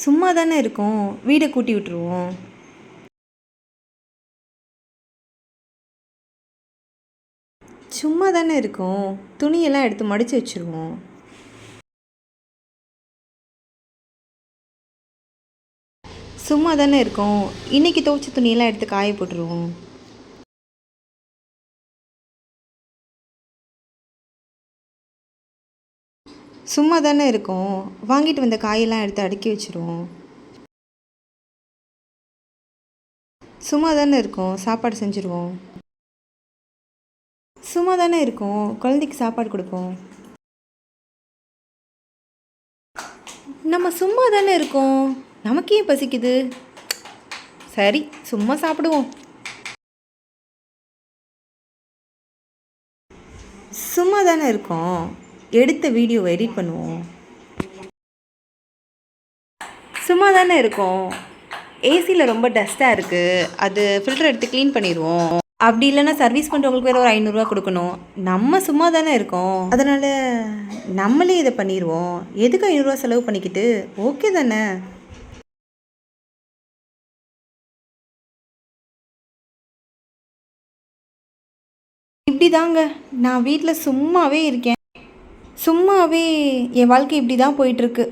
சும்மா தானே இருக்கோம், வீடை கூட்டி விட்டுருவோம். சும்மா தானே இருக்கோம், துணியெல்லாம் எடுத்து மடித்து வச்சுருவோம். சும்மா தானே இருக்கோம், இன்றைக்கி துவைச்ச துணியெல்லாம் எடுத்து காய போட்டுருவோம். சும்மா தானே இருக்கோம், வாங்கிட்டு வந்த காயெல்லாம் எடுத்து அடுக்கி வச்சுருவோம். சும்மா தானே இருக்கோம், சாப்பாடு செஞ்சுருவோம். சும்மா தானே இருக்கோம், குழந்தைக்கு சாப்பாடு கொடுப்போம். நம்ம சும்மா தானே இருக்கோம், நமக்கே பசிக்குது. சரி, சும்மா சாப்பிடுவோம். சும்மா தானே இருக்கோம், எடுத்த வீடியோவை எடிட் பண்ணுவோம். சும்மா தானே இருக்கோம், ஏசியில் ரொம்ப டஸ்ட்டாக இருக்குது, அது ஃபில்டர் எடுத்து க்ளீன் பண்ணிடுவோம். அப்படி இல்லைன்னா சர்வீஸ் பண்ணுறவங்களுக்கு வேறு ஒரு 500 கொடுக்கணும். நம்ம சும்மா தானே இருக்கோம், அதனால் நம்மளே இதை பண்ணிடுவோம். எதுக்கு 500 செலவு பண்ணிக்கிட்டு, ஓகே தானே? இப்படி தாங்க நான் வீட்டில் சும்மாவே இருக்கேன். சும்மாவே என் வாழ்க்கை இப்படி தான் போயிட்டுருக்கு.